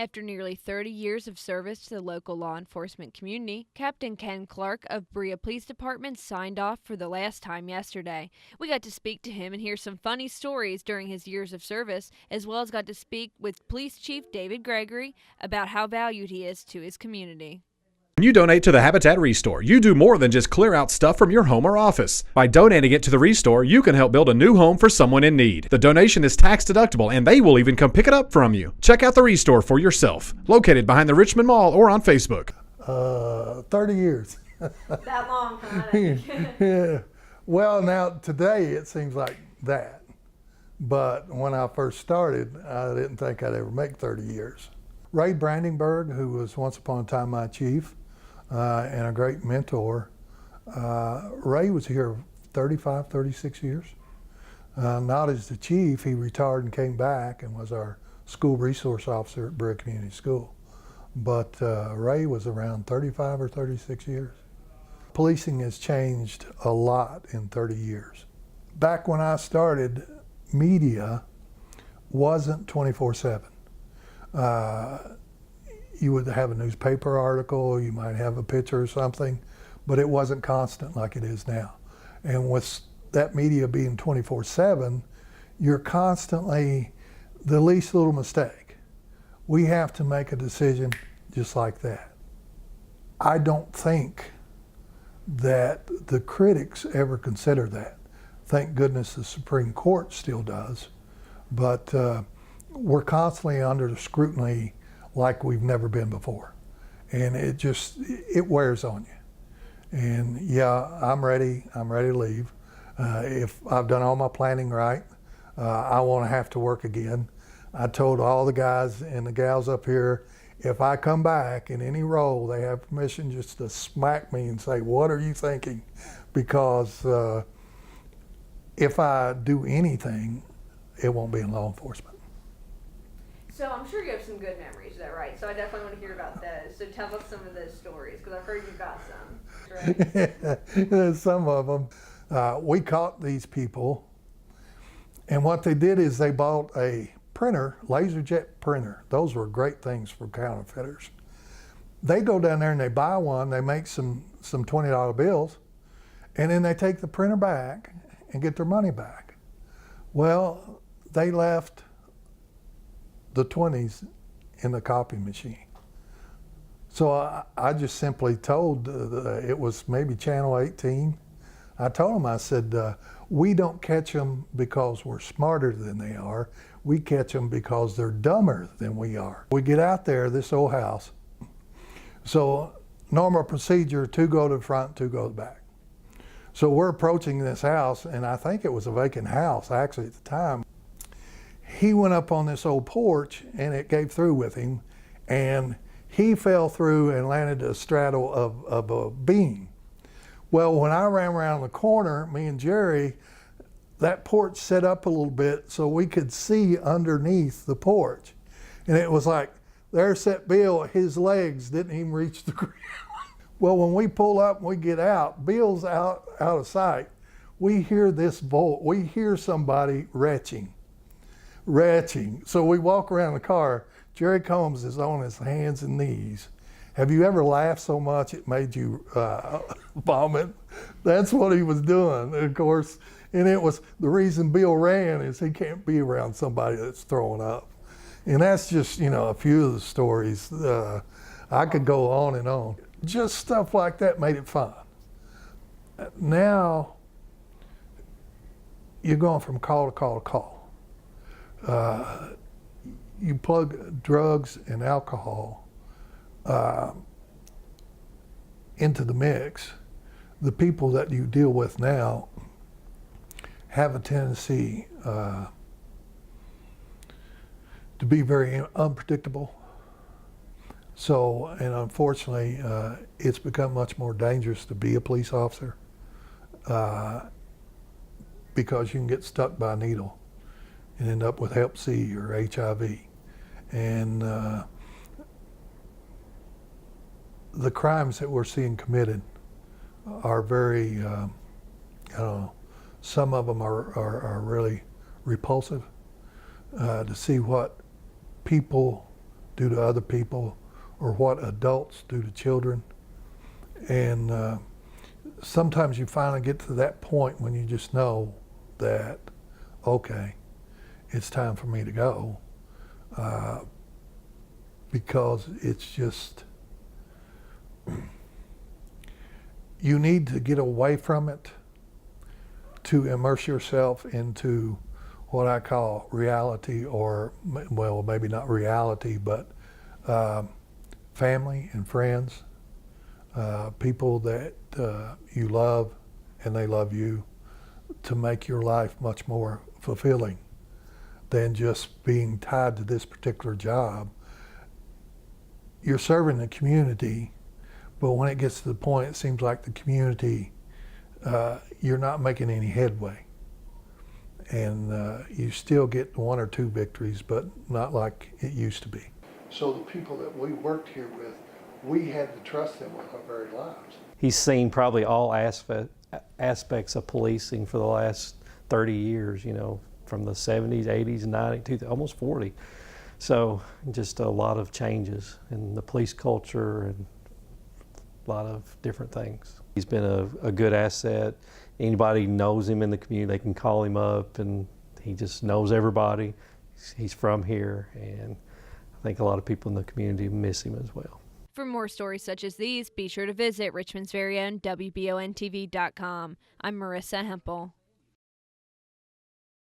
After nearly 30 years of service to the local law enforcement community, Captain Ken Clark of Berea Police Department signed off for the last time yesterday. We got to speak to him and hear some funny stories during his years of service, as well as got to speak with Police Chief David Gregory about how valued he is to his community. When you donate to the Habitat Restore, you do more than just clear out stuff from your home or office. By donating it to the Restore, you can help build a new home for someone in need. The donation is tax deductible, and they will even come pick it up from you. Check out the Restore for yourself. Located behind the Richmond Mall or on Facebook. 30 years. That long, huh? Yeah. Well, now today it seems like that. But when I first started, I didn't think I'd ever make 30 years. Ray Brandenburg, who was once upon a time my chief, and a great mentor. Ray was here 35, 36 years. Not as the chief, he retired and came back and was our school resource officer at Berea Community School. But Ray was around 35 or 36 years. Policing has changed a lot in 30 years. Back when I started, media wasn't 24/7. You would have a newspaper article, you might have a picture or something, but it wasn't constant like it is now. And with that media being 24/7, you're constantly the least little mistake. We have to make a decision just like that. I don't think that the critics ever consider that. Thank goodness the Supreme Court still does, but we're constantly under the scrutiny like we've never been before. And it wears on you. And yeah, I'm ready to leave. If I've done all my planning right, I won't have to work again. I told all the guys and the gals up here, if I come back in any role, they have permission just to smack me and say, what are you thinking? Because if I do anything, it won't be in law enforcement. So I'm sure you have some good memories, is that right? So I definitely want to hear about those. So tell us some of those stories, because I've heard you've got some. Right? Some of them. We caught these people, and what they did is they bought a printer, LaserJet printer. Those were great things for counterfeiters. They go down there and they buy one, they make some $20 bills, and then they take the printer back and get their money back. Well, they left the 20s in the copy machine. So I just simply told, it was maybe Channel 18, I told them, I said, we don't catch them because we're smarter than they are, we catch them because they're dumber than we are. We get out there, this old house, so normal procedure, 2 go to the front, 2 go to the back. So we're approaching this house, and I think it was a vacant house actually at the time. He went up on this old porch and it gave through with him, and he fell through and landed a straddle of a beam. Well, when I ran around the corner, me and Jerry, that porch set up a little bit so we could see underneath the porch. And it was like, there sat Bill, his legs didn't even reach the ground. Well, when we pull up and we get out, Bill's out of sight. We hear this bolt, we hear somebody retching. So we walk around the car. Jerry Combs is on his hands and knees. Have you ever laughed so much it made you vomit? That's what he was doing, of course. And it was the reason Bill ran is he can't be around somebody that's throwing up. And that's just, a few of the stories. I could go on and on. Just stuff like that made it fun. Now, you're going from call to call to call. You plug drugs and alcohol into the mix. The people that you deal with now have a tendency to be very unpredictable. So, and unfortunately, it's become much more dangerous to be a police officer because you can get stuck by a needle and end up with Hep C or HIV. And the crimes that we're seeing committed are very, some of them are really repulsive. To see what people do to other people or what adults do to children. And sometimes you finally get to that point when you just know that, okay, it's time for me to go, because it's just, you need to get away from it to immerse yourself into what I call reality, or, well, maybe not reality, but family and friends, people that you love and they love you, to make your life much more fulfilling than just being tied to this particular job. You're serving the community, but when it gets to the point it seems like the community, you're not making any headway. And you still get one or two victories, but not like it used to be. So the people that we worked here with, we had to trust them with our very lives. He's seen probably all aspects of policing for the last 30 years, you know, from the 70s, 80s, 90s, almost 40. So just a lot of changes in the police culture and a lot of different things. He's been a good asset. Anybody knows him in the community, they can call him up, and he just knows everybody. He's from here, and I think a lot of people in the community miss him as well. For more stories such as these, be sure to visit Richmond's very own WBONTV.com. I'm Marissa Hempel.